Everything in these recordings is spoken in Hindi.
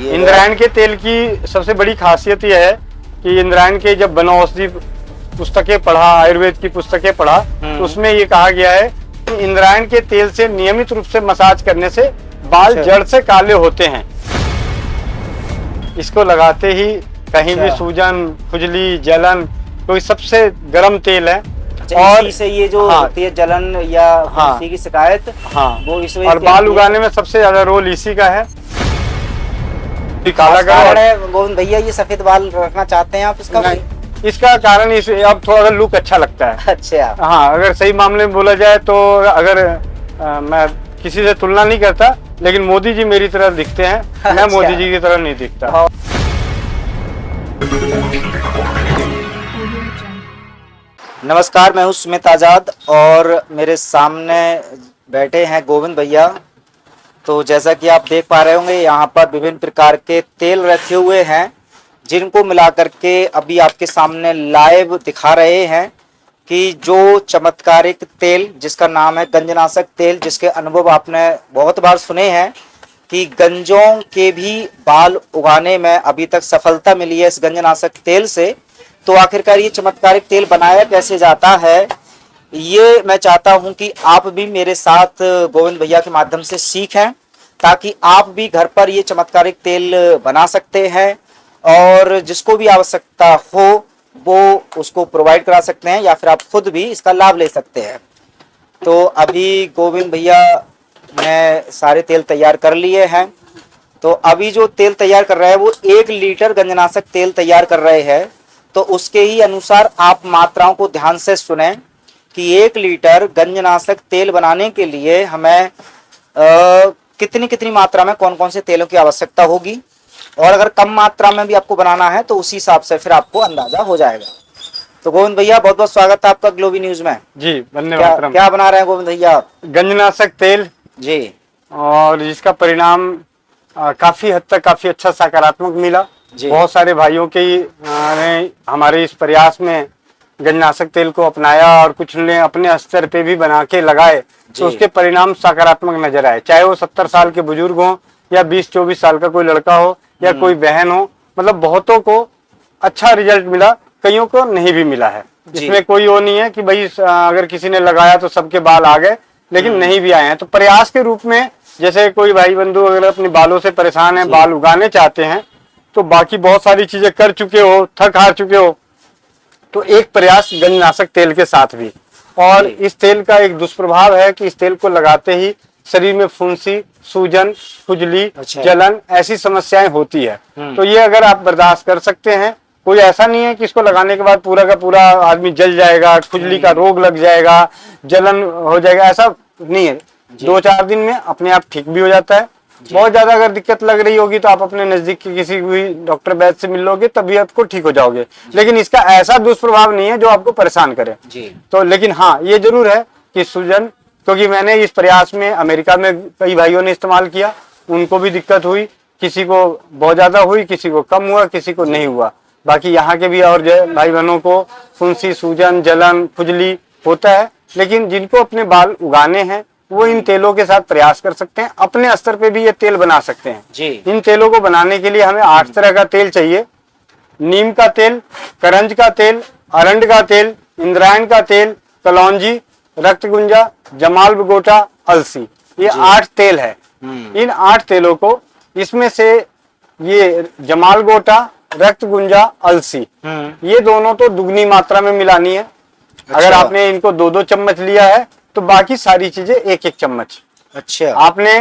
इंद्रायण के तेल की सबसे बड़ी खासियत यह है कि इंद्रायण के जब वनौषधि पुस्तकें पढ़ा, आयुर्वेद की पुस्तकें पढ़ा, तो उसमें ये कहा गया है कि इंद्रायण के तेल से नियमित रूप से मसाज करने से बाल जड़ से काले होते हैं। इसको लगाते ही कहीं भी सूजन, खुजली, जलन, कोई सबसे गर्म तेल है। और इसी से ये जो होती है जलन या खुजली की शिकायत, वो इस और बाल उगाने में सबसे ज्यादा रोल इसी का है। काला कारण है गोविंद भैया, ये सफेद बाल रखना चाहते हैं आप? इसका कारण इस अब थोड़ा लुक अच्छा लगता है। अच्छा। हाँ, अगर सही मामले में बोला जाए तो अगर मैं किसी से तुलना नहीं करता, लेकिन मोदी जी मेरी तरह दिखते हैं। अच्छा। मैं मोदी जी की तरह नहीं दिखता। नमस्कार, मैं हूँ सुमित आजाद और मेरे सामने बैठे हैं गोविंद भैया। तो जैसा कि आप देख पा रहे होंगे, यहाँ पर विभिन्न प्रकार के तेल रखे हुए हैं, जिनको मिलाकर के अभी आपके सामने लाइव दिखा रहे हैं कि जो चमत्कारिक तेल जिसका नाम है गंजनाशक तेल, जिसके अनुभव आपने बहुत बार सुने हैं कि गंजों के भी बाल उगाने में अभी तक सफलता मिली है इस गंजनाशक तेल से। तो आखिरकार ये चमत्कारिक तेल बनाया कैसे जाता है, ये मैं चाहता हूं कि आप भी मेरे साथ गोविंद भैया के माध्यम से सीखें, ताकि आप भी घर पर ये चमत्कारिक तेल बना सकते हैं और जिसको भी आवश्यकता हो वो उसको प्रोवाइड करा सकते हैं, या फिर आप खुद भी इसका लाभ ले सकते हैं। तो अभी गोविंद भैया ने सारे तेल तैयार कर लिए हैं। तो अभी जो तेल तैयार कर रहे हैं वो 1 लीटर गंजनाशक तेल तैयार कर रहे हैं। तो उसके ही अनुसार आप मात्राओं को ध्यान से सुने कि 1 लीटर गंजनाशक तेल बनाने के लिए हमें कितनी कितनी मात्रा में कौन कौन से तेलों की आवश्यकता होगी, और अगर कम मात्रा में भी आपको बनाना है तो उसी हिसाब से फिर आपको अंदाजा हो जाएगा। तो गोविंद भैया, बहुत बहुत स्वागत है आपका ग्लोबी न्यूज में। जी, धन्यवाद। क्या बना रहे हैं गोविंद भैया? गंजनाशक तेल जी, और जिसका परिणाम काफी हद तक काफी अच्छा सकारात्मक मिला। बहुत सारे भाइयों के ने हमारे इस प्रयास में गंजनाशक तेल को अपनाया और कुछ ने अपने स्तर पे भी बना के लगाए, तो उसके परिणाम सकारात्मक नजर आए। चाहे वो 70 साल के बुजुर्ग हों या 20-24 साल का कोई लड़का हो या कोई बहन हो, मतलब बहुतों को अच्छा रिजल्ट मिला, कईयों को नहीं भी मिला है। इसमें कोई वो नहीं है कि भाई अगर किसी ने लगाया तो सबके बाल आ गए, लेकिन नहीं भी आए हैं। तो प्रयास के रूप में, जैसे कोई भाई बंधु अगर अपने बालों से परेशान है, बाल उगाने चाहते हैं, तो बाकी बहुत सारी चीजें कर चुके हो, थक हार चुके हो, तो एक प्रयास गंजनाशक तेल के साथ भी। और इस तेल का एक दुष्प्रभाव है कि इस तेल को लगाते ही शरीर में फुंसी, सूजन, खुजली, जलन ऐसी समस्याएं होती है। तो ये अगर आप बर्दाश्त कर सकते हैं, कोई ऐसा नहीं है कि इसको लगाने के बाद पूरा का पूरा आदमी जल जाएगा, खुजली का रोग लग जाएगा, जलन हो जाएगा, ऐसा नहीं है। 2-4 दिन में अपने आप ठीक भी हो जाता है। बहुत ज्यादा अगर दिक्कत लग रही होगी तो आप अपने नजदीक के किसी भी डॉक्टर वैद्य से मिल लोगे, तभी आपको ठीक हो जाओगे। लेकिन इसका ऐसा दुष्प्रभाव नहीं है जो आपको परेशान करे। तो लेकिन हाँ, ये जरूर है कि सूजन, क्योंकि मैंने इस प्रयास में अमेरिका में कई भाइयों ने इस्तेमाल किया, उनको भी दिक्कत हुई, किसी को बहुत ज्यादा हुई, किसी को कम हुआ, किसी को नहीं हुआ। बाकी यहाँ के भी और भाई बहनों को फुंसी, सूजन, जलन, खुजली होता है। लेकिन जिनको अपने बाल उगाने हैं वो इन तेलों के साथ प्रयास कर सकते हैं, अपने स्तर पे भी ये तेल बना सकते हैं। इन तेलों को बनाने के लिए हमें 8 तरह का तेल चाहिए। नीम का तेल, करंज का तेल, अरंड का तेल, इंद्रायण का तेल, कलौंजी, रक्तगुंजा, जमाल बगोटा, अलसी, ये 8 तेल है। इन 8 तेलों को, इसमें से ये जमाल गोटा, रक्तगुंजा, अलसी, ये दोनों तो दुगनी मात्रा में मिलानी है। अगर आपने इनको 2-2 चम्मच लिया है तो बाकी सारी चीजें 1-1 चम्मच। अच्छा, आपने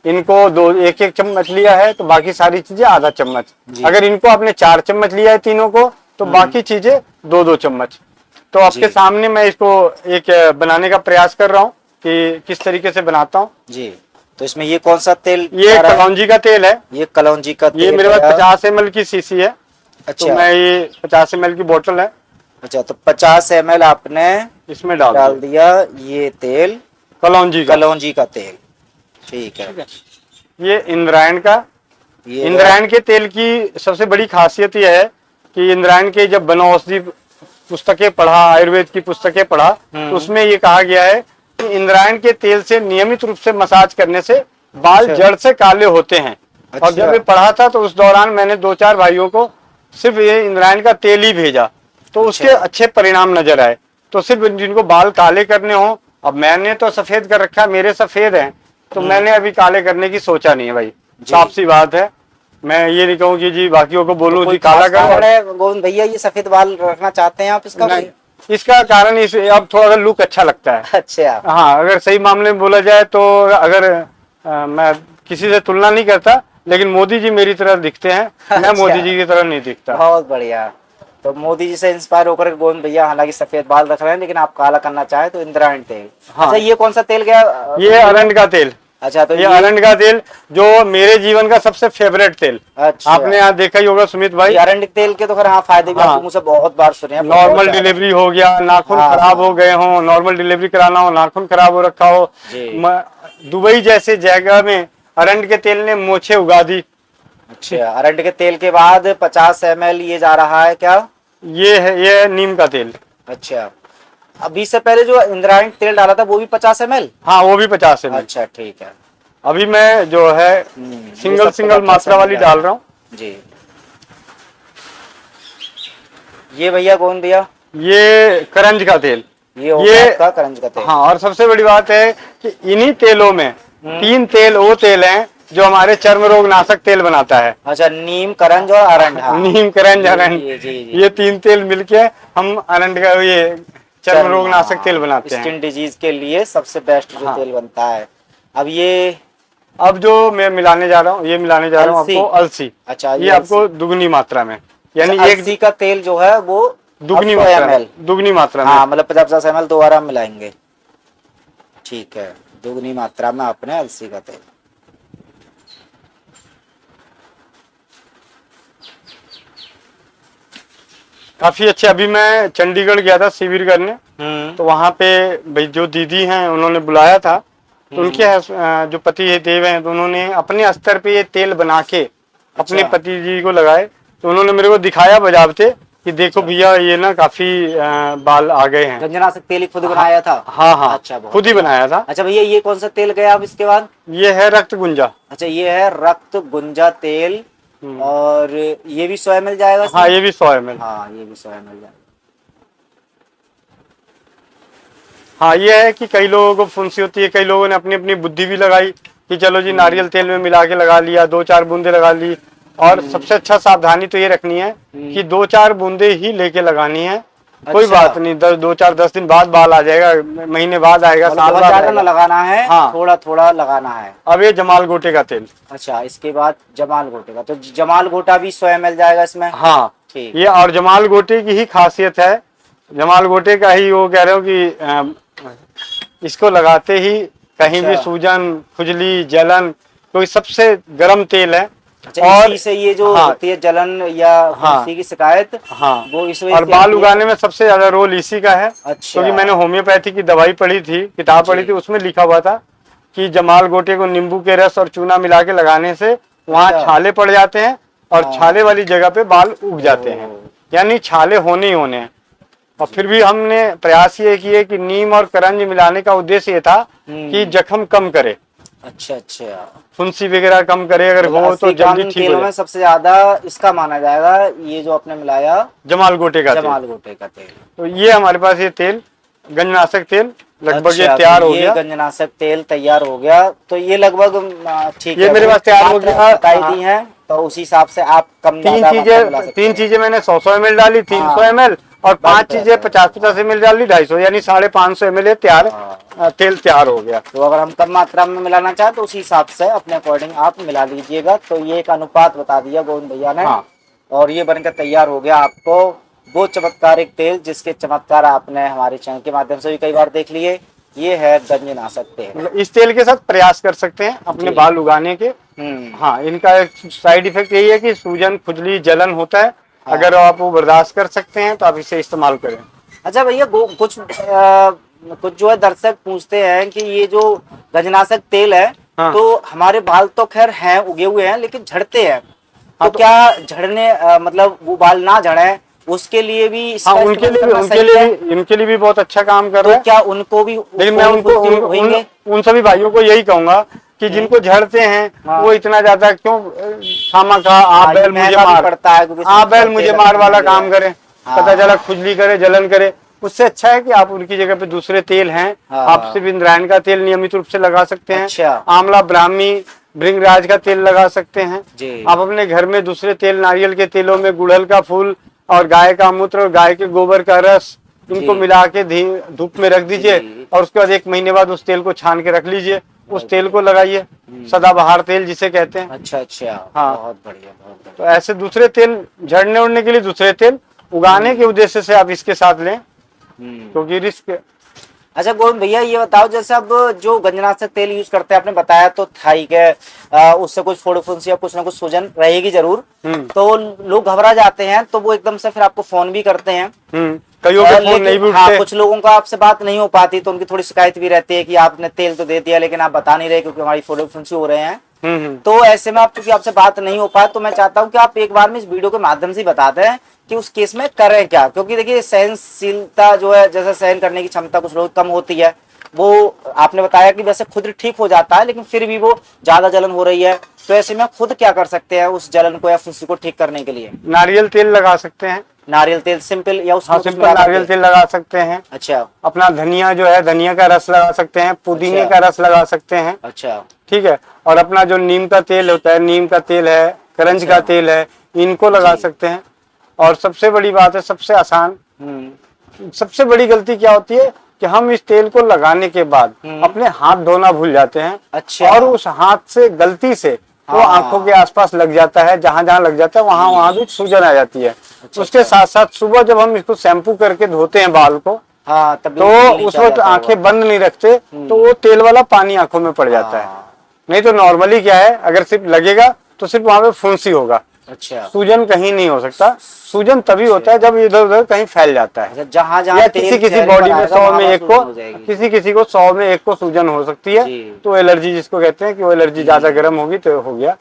इनको 1-1 चम्मच लिया है तो बाकी सारी चीजें आधा चम्मच। अगर इनको आपने 4 चम्मच लिया है तीनों को, तो बाकी चीजें 2-2 चम्मच। तो आपके सामने मैं इसको एक बनाने का प्रयास कर रहा हूँ कि किस तरीके से बनाता हूँ। जी, तो इसमें ये कौन सा तेल? ये कलौंजी का तेल है। ये कलौंजी का तेल, ये मेरे पास 50 ml की शीशी है। अच्छा, तो मैं ये 50 ml की बोतल है। अच्छा, तो 50 ml आपने इसमें डाल दिया ये तेल, कलौंजी का तेल। ठीक है। ये इंद्रायण का, इंद्रायण के तेल की सबसे बड़ी खासियत यह है कि इंद्रायण के जब वनौषधि पुस्तकें पढ़ा, आयुर्वेद की पुस्तकें पढ़ा, तो उसमें ये कहा गया है कि इंद्रायण के तेल से नियमित रूप से मसाज करने से बाल जड़ से काले होते हैं। और जब ये पढ़ा था तो उस दौरान मैंने 2-4 भाइयों को सिर्फ ये इंद्रायण का तेल ही भेजा, तो उसके अच्छे परिणाम नजर आए। तो सिर्फ जिनको बाल काले करने हो, अब मैंने तो सफेद कर रखा है, मेरे सफेद हैं, तो मैंने अभी काले करने की सोचा नहीं है भाई, साफ सी बात है। मैं ये नहीं कहूँ कि जी बाकियों को बोलूँ तो जी काला करो। गोविंद भैया ये सफेद बाल रखना चाहते हैं आप, इसका नहीं, इसका कारण इस अब थोड़ा लुक अच्छा लगता है। अच्छा, हाँ, अगर सही मामले में बोला जाए तो अगर मैं किसी से तुलना नहीं करता, लेकिन मोदी जी मेरी तरह दिखते हैं, मैं मोदी जी की तरह नहीं दिखता। बहुत बढ़िया। तो मोदी जी से इंस्पायर होकर गोविंद भैया हालांकि सफेद बाल रख रहे हैं, लेकिन आप काला करना चाहे तो इंद्रायण तेल। हाँ। अच्छा, ये कौन सा तेल गया? ये अरंड का तेल। अच्छा, तो ये अरंड का तेल जो मेरे जीवन का सबसे फेवरेट तेल। अच्छा, आपने यहाँ देखा ही होगा सुमित भाई, अरंड तेल के तो खैर हाँ फायदे भी आपके मुंह से बहुत बार सुने हैं। नॉर्मल डिलीवरी हो गया, नाखून खराब हो गए हो, नॉर्मल डिलीवरी कराना हो, नाखून खराब हो रखा हो, दुबई जैसे जगह में अरंड के तेल ने मोछे उगा दी। अच्छा, अरंड के तेल के बाद 50 ml ये जा रहा है क्या? ये नीम का तेल। अच्छा, अभी से पहले जो इंद्रायण तेल डाला था वो भी 50 ml? हाँ, वो भी 50 ml। अच्छा, ठीक है। अभी मैं जो है सिंगल मात्रा वाली डाल रहा हूँ जी। ये भैया कौन दिया? ये करंज का तेल। ये आपका करंज का तेल। हाँ, और सबसे बड़ी बात है कि इन्हीं तेलों में 3 तेल वो तेल हैं जो हमारे चर्म रोग नाशक तेल बनाता है। अच्छा, नीम, करंज और अरंड। हाँ। नीम, करंज, अरंड, ये 3 तेल मिलके हम अरंड का ये चर्म रोग नाशक तेल बनाते हैं। स्किन डिजीज के लिए सबसे बेस्ट जो तेल बनता है। अब जो मैं मिलाने जा रहा हूँ, ये मिलाने जा रहा हूँ आपको अलसी। अच्छा, ये आपको दुगनी मात्रा में, यानी अलसी का तेल जो है वो दुगनी मात्रा में। हाँ, मतलब 50 ml दोबारा मिलाएंगे। ठीक है, दुगनी मात्रा में आपने अलसी का तेल। काफी अच्छे। अभी मैं चंडीगढ़ गया था शिविर करने, तो वहाँ पे भाई जो दीदी हैं उन्होंने बुलाया था, तो उनके जो पति देव हैं, तो उन्होंने अपने स्तर पे ये तेल बना के अपने पति जी को लगाए। तो उन्होंने मेरे को दिखाया बजाबते कि देखो भैया ये ना काफी बाल आ गए हैं। गंजनाशक तेल खुद बनाया था? हाँ, अच्छा, खुद ही बनाया था। अच्छा भैया, ये कौन सा तेल गया अब इसके बाद? ये है रक्त गुंजा। अच्छा, ये है रक्त गुंजा तेल। और ये भी 100 ml जाएगा? हाँ, ये भी 100 ml। हाँ, ये भी 100 ml जाएगा। हाँ, ये है कि कई लोगों को फुंसी होती है, कई लोगों ने अपनी अपनी बुद्धि भी लगाई कि चलो जी नारियल तेल में मिला के लगा लिया, 2-4 बूंदे लगा ली। और सबसे अच्छा सावधानी तो ये रखनी है कि 2-4 बूंदे ही लेके लगानी है। कोई बात नहीं, 2-4-10 दिन बाद बाल आ जाएगा, महीने बाद आएगा, साल बाद ज्यादा ना लगाना है। हाँ, थोड़ा थोड़ा लगाना है। अब ये जमाल गोटे का तेल। अच्छा, इसके बाद जमाल गोटे का, तो जमाल गोटा भी 100 ml जाएगा इसमें? हाँ, ठीक। ये और जमाल गोटे की ही खासियत है, जमाल गोटे का ही वो कह रहे हो कि इसको लगाते ही कहीं भी सूजन, खुजली, जलन, तो सबसे गर्म तेल है। और इसी से ये जो होती है जलन या खुजली की शिकायत, वो इस वजह और बाल उगाने में सबसे ज्यादा रोल इसी का है। अच्छा। क्योंकि मैंने होम्योपैथी की दवाई पढ़ी थी, किताब पढ़ी थी, उसमें लिखा हुआ था कि जमाल गोटे को नींबू के रस और चूना मिला के लगाने से वहाँ छाले पड़ जाते हैं और छाले वाली जगह पे बाल उग जाते हैं, यानी छाले होने ही होने हैं। और फिर भी हमने प्रयास ये किए कि नीम और करंज मिलाने का उद्देश्य ये था कि जख्म कम करे। अच्छा अच्छा, फुंसी वगैरह कम करे, अगर हो तो जल्दी ठीक हो जाए। सबसे ज्यादा इसका माना जाएगा ये जो आपने मिलाया जमाल गोटे का तेल। तो ये हमारे पास ये तेल गंजनाशक तेल लगभग ये तैयार हो गया। गंजनाशक तेल तैयार हो गया, तो ये लगभग ठीक है, ये मेरे पास तैयार हो गया। बताई दी है, तो उसी हिसाब से आप कम तीन चीजें मैंने 100 ml डाली, 300 ml, और 5 चीजें 50-50 ml डाल ली, 250 यानी 550 ml तेल तैयार हो गया। तो अगर हम कम मात्रा में मिलाना चाहें तो उसी हिसाब से अपने अकॉर्डिंग आप मिला लीजिएगा। तो ये एक अनुपात बता दिया गोविंद भैया ने। और ये बनकर तैयार हो गया आपको वो चमत्कारिक तेल, जिसके चमत्कार आपने हमारे चैनल के माध्यम से भी कई बार देख लिए। ये है गंजनाशक तेल। इस तेल के साथ प्रयास कर सकते हैं अपने बाल उगाने के। हाँ, इनका एक साइड इफेक्ट यही है कि सूजन, खुजली, जलन होता है। अगर आप वो बर्दाश्त कर सकते हैं तो आप इसे इस्तेमाल करें। अच्छा भैया, कुछ जो है दर्शक पूछते हैं कि ये जो गंजनाशक तेल है, तो हमारे बाल तो खैर हैं, उगे हुए हैं, लेकिन झड़ते हैं। तो क्या झड़ने मतलब वो बाल ना झड़े उसके लिए भी इनके लिए भी बहुत अच्छा काम कर रहा है। क्या उनको भी, लेकिन मैं उन सभी भाइयों को यही कहूंगा कि जिनको झड़ते हैं हाँ। वो इतना ज्यादा क्यों खामा आप ये बैल मुझे महंगा भी मार, पड़ता है क्योंकि आप बैल इसमें मुझे तेल मार वाला रखने के काम लिए। करे, हाँ। पता चला खुजली करे, जलन करे। उससे अच्छा है कि आप उनकी जगह पे दूसरे तेल हैं, हाँ। आप सिर्फ इंद्रायण का तेल नियमित रूप से लगा सकते हैं। अच्छा। आंवला, ब्राह्मी, भृंगराज का तेल लगा सकते हैं। जी। आप अपने घर में दूसरे तेल, नारियल के तेलों में गुड़हल का फूल और गाय का मूत्र और गाय के गोबर का रस, इनको जी। मिला के धूप में रख दीजिए जी। और उसके बाद 1 महीने बाद उस तेल को छान के रख लीजिए, उस तेल को लगाइए, सदाबहार तेल जिसे कहते हैं। अच्छा अच्छा, हाँ। बहुत बढ़िया बहुत तो बढ़िया। ऐसे दूसरे तेल झड़ने उड़ने के लिए दूसरे तेल उगाने के उद्देश्य से आप इसके साथ लें, क्योंकि रिस्क। अच्छा गोविंद भैया ये बताओ, जैसे अब जो गंजनाशक तेल यूज करते हैं, आपने बताया तो था ही के उससे कुछ फोड़ फुंसी या कुछ ना कुछ सूजन रहेगी जरूर, तो लोग घबरा जाते हैं, तो वो एकदम से फिर आपको फोन भी करते हैं। कईयों के फोन नहीं भी हाँ, उठते। कुछ लोगों का आपसे बात नहीं हो पाती, तो उनकी थोड़ी शिकायत भी रहती है कि आपने तेल तो दे दिया लेकिन आप बता नहीं रहे क्योंकि हमारी फोड़ फुंसी हो रहे हैं। तो ऐसे में आप, चूंकि आपसे बात नहीं हो पाए, तो मैं चाहता हूँ कि आप एक बार में इस वीडियो के माध्यम से बता दें कि उस केस में करें क्या, क्योंकि देखिए सहनशीलता जो है, जैसे सहन करने की क्षमता कुछ लोग कम होती है, वो आपने बताया कि वैसे खुद ठीक हो जाता है लेकिन फिर भी वो ज्यादा जलन हो रही है, तो ऐसे में खुद क्या कर सकते हैं उस जलन को या फुंसी को ठीक करने के लिए? नारियल तेल लगा सकते हैं। नारियल तेल सिंपल या उसमें हाँ, कुछ सिंपल मिला नारियल करके? तेल लगा सकते हैं। अच्छा अपना धनिया जो है, धनिया का रस लगा सकते हैं, पुदीने अच्छा। का रस लगा सकते हैं। अच्छा ठीक है। और अपना जो नीम का तेल होता है, नीम का तेल है, करंज अच्छा। का तेल है, इनको लगा जी। सकते हैं। और सबसे बड़ी बात है, सबसे आसान, हम्म। सबसे बड़ी गलती क्या होती है कि हम इस तेल को लगाने के बाद अपने हाथ धोना भूल जाते हैं। अच्छा। और उस हाथ से गलती से वो हाँ। आंखों के आसपास लग जाता है, जहां जहां लग जाता है वहां वहां भी सूजन आ जाती है। अच्छा, उसके अच्छा। साथ साथ सुबह जब हम इसको शैम्पू करके धोते हैं बाल को, हाँ, तब तो बिल्कुल उस नीचा वक्त जाता होगा। आंखें बंद नहीं रखते, तो वो तेल वाला पानी आंखों में पड़ जाता है। हाँ। नहीं तो नॉर्मली क्या है, अगर सिर्फ लगेगा तो सिर्फ वहां पे फुंसी होगा, अच्छा सूजन कहीं नहीं हो सकता। सूजन तभी होता है जब इधर उधर कहीं फैल जाता है, अच्छा, जहाँ जहाँ या तेल किसी किसी चेहरे बॉडी पर में आएगा 100 वहाँ में वहाँ एक सूजन को, हो जाएगी। किसी किसी को 100 में एक को सूजन हो सकती है। जी। तो एलर्जी जिसको कहते हैं कि वो एलर्जी ज्यादा गर्म होगी तो हो गया।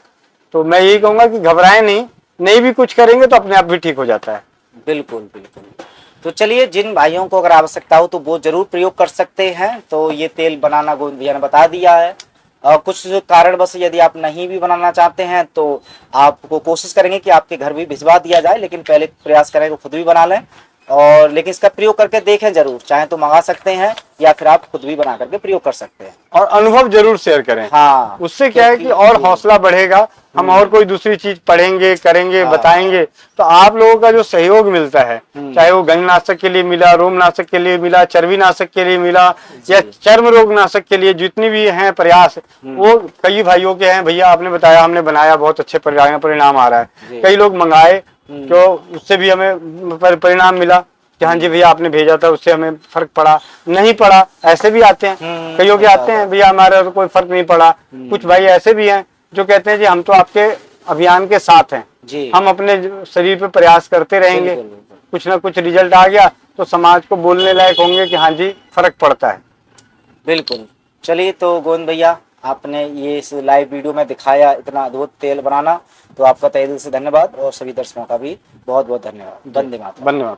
तो मैं यही कहूंगा कि घबराएं नहीं, नहीं भी कुछ करेंगे तो अपने आप भी ठीक हो जाता है। बिल्कुल बिल्कुल। तो चलिए, जिन भाइयों को अगर आवश्यकता हो तो वो जरूर प्रयोग कर सकते हैं। तो ये तेल बनाना गोविंद भैया ने बता दिया है। कुछ कारणवश यदि आप नहीं भी बनाना चाहते हैं तो आपको कोशिश करेंगे कि आपके घर भी भिजवा दिया जाए, लेकिन पहले प्रयास करें कि खुद भी बना लें। और लेकिन इसका प्रयोग करके देखें जरूर, चाहे तो मंगा सकते हैं या फिर आप खुद भी बना करके प्रयोग कर सकते हैं। और अनुभव जरूर शेयर करें। हाँ, उससे क्या है कि और हौसला बढ़ेगा, हम और कोई दूसरी चीज पढ़ेंगे, करेंगे, हाँ। बताएंगे, तो आप लोगों का जो सहयोग मिलता है, चाहे वो गंजनाशक के लिए मिला, रोमनाशक के लिए मिला, चर्बी नाशक के लिए मिला, या चर्म रोग नाशक के लिए, जितनी भी हैं प्रयास, वो कई भाइयों के हैं। भैया आपने बताया, हमने बनाया, बहुत अच्छे परिणाम आ रहा है। कई लोग मंगाए तो उससे भी हमें परिणाम मिला कि हाँ जी भैया आपने भेजा था, उससे हमें फर्क पड़ा, नहीं पड़ा, ऐसे भी आते हैं। कईयों के आते हैं भैया हमारे तो कोई फर्क नहीं पड़ा। कुछ भाई ऐसे भी हैं जो कहते हैं जी हम तो आपके अभियान के साथ हैं, जी। हम अपने शरीर पे प्रयास करते रहेंगे, बिल्कुल, बिल्कुल। कुछ ना कुछ रिजल्ट आ गया तो समाज को बोलने लायक होंगे कि हाँ जी फर्क पड़ता है। बिल्कुल। चलिए, तो गोविंद भैया आपने ये इस लाइव वीडियो में दिखाया इतना अद्भुत तेल बनाना, तो आपका तहे दिल से धन्यवाद और सभी दर्शकों का भी बहुत बहुत धन्यवाद। वंदे मातरम। धन्यवाद।